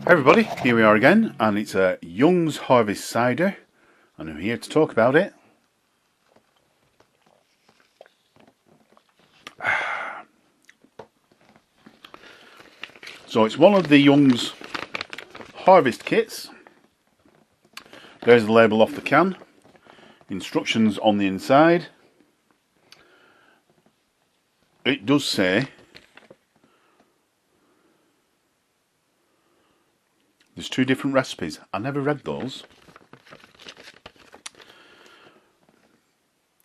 Hi everybody, here we are again, and it's a Young's Harvest Cider, and I'm here to talk about it. So it's one of the Young's Harvest kits. There's the label off the can, instructions on the inside. It does say there's two different recipes. I never read those.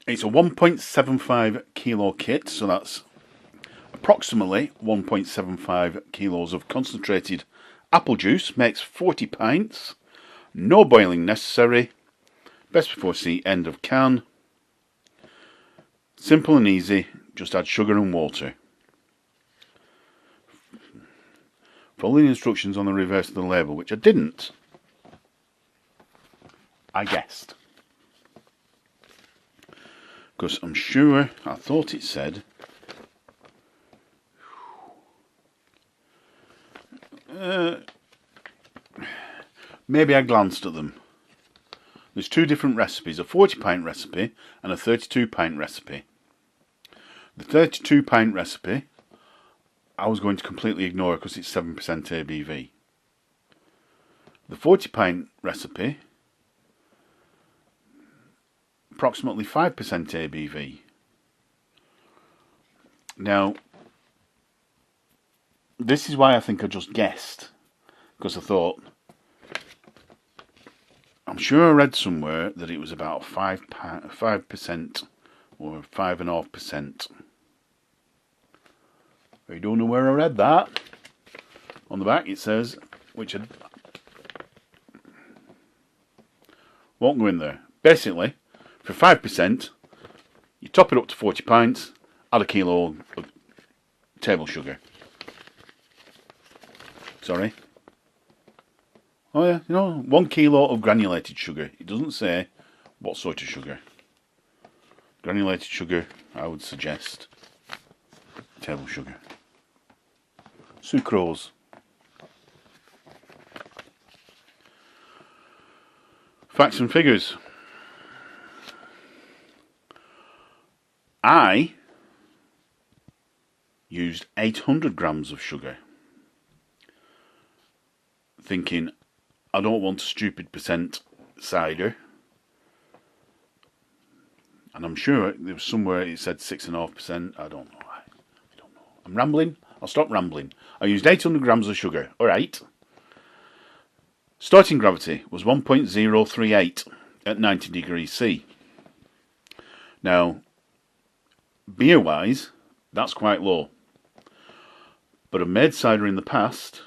It's a 1.75 kilo kit, so that's approximately 1.75 kilos of concentrated apple juice. Makes 40 pints. No boiling necessary. Best before sea, end of can. Simple and easy. Just add sugar and water. Follow the instructions on the reverse of the label, which I didn't. I guessed. Because I'm sure I thought it said maybe I glanced at them. There's two different recipes, a 40 pint recipe and a 32 pint recipe. The 32 pint recipe I was going to completely ignore because it's 7% ABV. The 40 pint recipe, approximately 5% ABV. Now, this is why I think I just guessed, because I thought, I'm sure I read somewhere that it was about 5% or 5.5%. I don't know where I read that. On the back it says, which I won't go in there. Basically, for 5%, you top it up to 40 pints, add a kilo of table sugar. Sorry. Oh yeah, 1 kilo of granulated sugar. It doesn't say what sort of sugar. Granulated sugar, I would suggest table sugar. Sucrose. Facts and figures. I used 800 grams of sugar, thinking I don't want a stupid percent cider, and I'm sure there was somewhere it said 6.5%. I don't know. I'm rambling. I'll stop rambling. I used 800 grams of sugar. Alright. Starting gravity was 1.038 at 90 degrees C. Now, beer wise, that's quite low. But I've made cider in the past,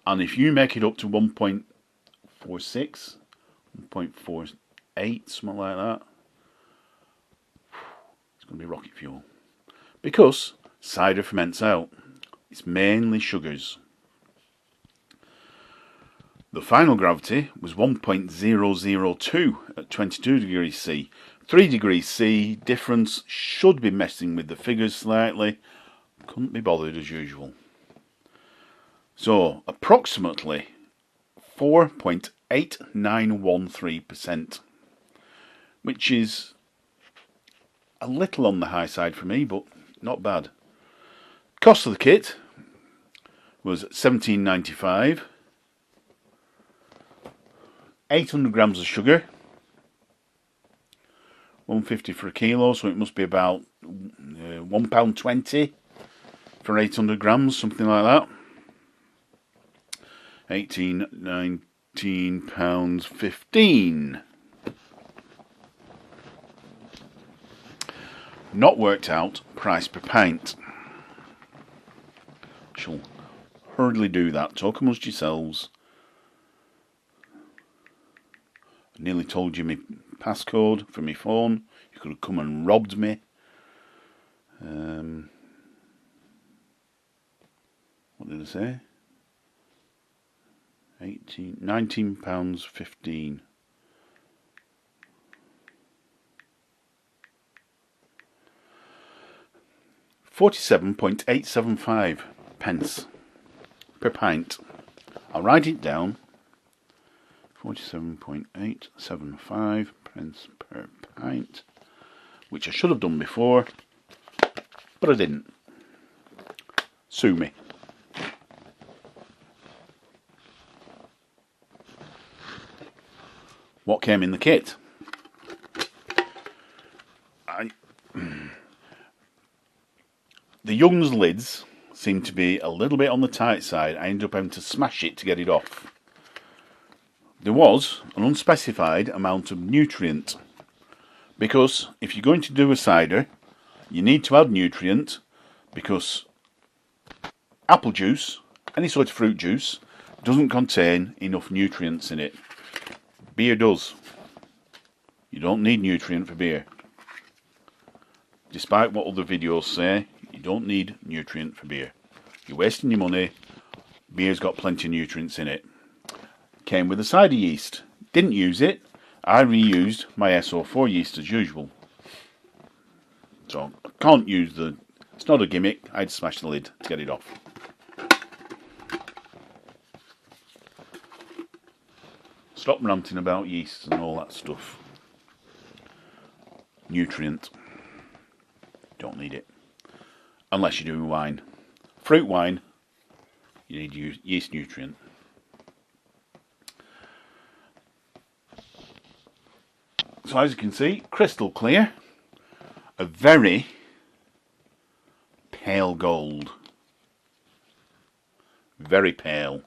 and if you make it up to 1.46, 1.48, something like that, it's going to be rocket fuel. Because cider ferments out. It's mainly sugars. The final gravity was 1.002 at 22 degrees C. 3 degrees C difference, should be messing with the figures slightly. Couldn't be bothered as usual. So, approximately 4.8913%, which is a little on the high side for me, but not bad. Cost of the kit was $17.95. 800 grams of sugar, $1.50 for a kilo, so it must be about £1.20 for 800 grams, something like that. £19.15. Not worked out price per pint. Shall hurriedly do that. Talk amongst yourselves. I nearly told you my passcode for my phone. You could have come and robbed me. What did I say? £19.15. 47.875 pence per pint. I'll write it down. 47.875 pence per pint, which I should have done before, but I didn't. Sue me. What came in the kit? The Young's lids seem to be a little bit on the tight side. I ended up having to smash it to get it off. There was an unspecified amount of nutrient, because if you're going to do a cider, you need to add nutrient, because apple juice, any sort of fruit juice, doesn't contain enough nutrients in it. Beer does. You don't need nutrient for beer. Despite what other videos say, you don't need nutrient for beer. You're wasting your money. Beer's got plenty of nutrients in it. Came with a cider yeast. Didn't use it. I reused my SO4 yeast as usual. So I can't use the... It's not a gimmick. I had to smash the lid to get it off. Stop ranting about yeast and all that stuff. Nutrient. Don't need it. Unless you're doing wine. Fruit wine, you need yeast nutrient. So as you can see, crystal clear. A very pale gold. Very pale.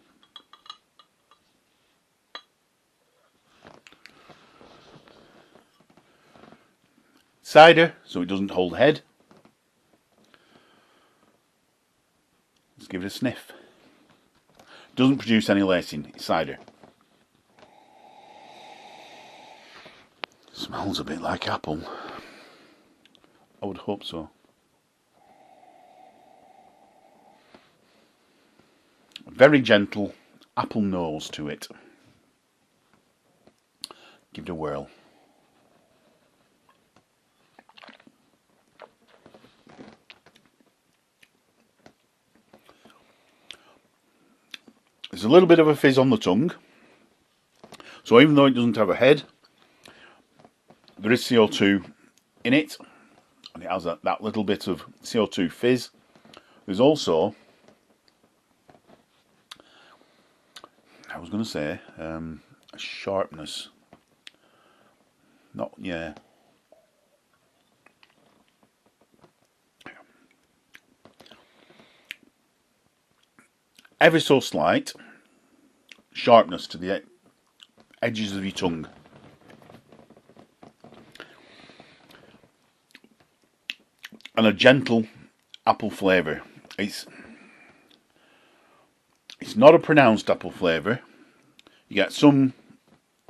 Cider, so it doesn't hold head. Let's give it a sniff. Doesn't produce any lacing. It's cider. Smells a bit like apple. I would hope so. A very gentle apple nose to it. Give it a whirl. There's a little bit of a fizz on the tongue. So even though it doesn't have a head, there is CO2 in it. And it has that little bit of CO2 fizz. There's also, I was going to say, a sharpness. Not, yeah. Ever so slight sharpness to the edges of your tongue. And a gentle apple flavour. It's not a pronounced apple flavour. You get some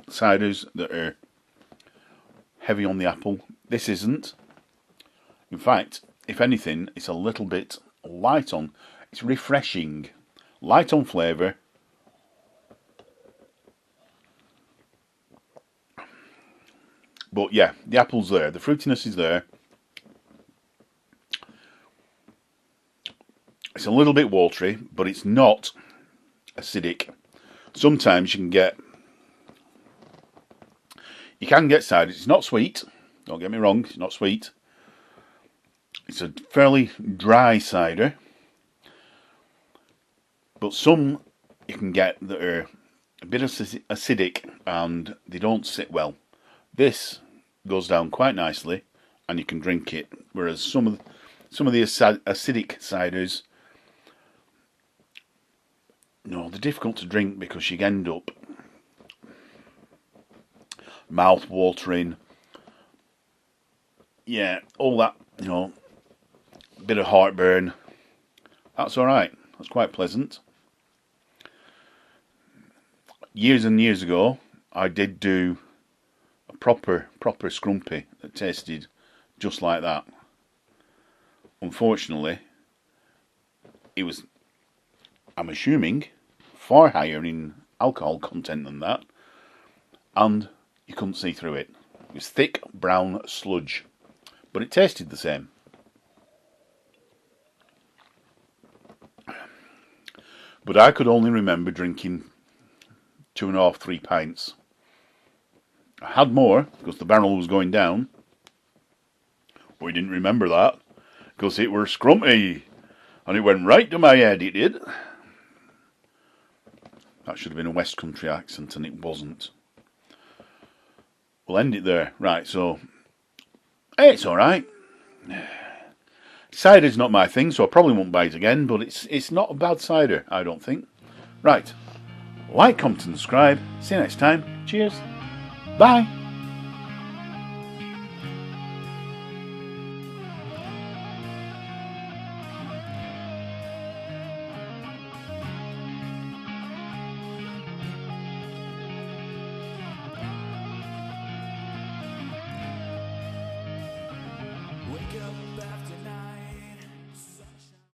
ciders that are heavy on the apple. This isn't. In fact, if anything, it's a little bit light on. It's refreshing. Light on flavour. But yeah, the apple's there. The fruitiness is there. It's a little bit watery, but it's not acidic. Sometimes you can get cider. It's not sweet. Don't get me wrong. It's not sweet. It's a fairly dry cider. But some you can get that are a bit acidic and they don't sit well. This goes down quite nicely and you can drink it. Whereas some of the acidic ciders, no, they're difficult to drink because you end up mouth watering. Yeah, all that, bit of heartburn. That's alright. That's quite pleasant. Years and years ago, I did do a proper scrumpy that tasted just like that. Unfortunately, it was, I'm assuming, far higher in alcohol content than that, and you couldn't see through it. It was thick brown sludge, but it tasted the same. But I could only remember drinking 2.5, 3 pints. I had more because the barrel was going down. But I didn't remember that because it were scrumpy. And it went right to my head, it did. That should have been a West Country accent, and it wasn't. We'll end it there. Right, so... Hey, it's alright. Cider's not my thing, so I probably won't buy it again, but it's not a bad cider, I don't think. Right. Like, comment and subscribe. See you next time. Cheers. Bye. Wake up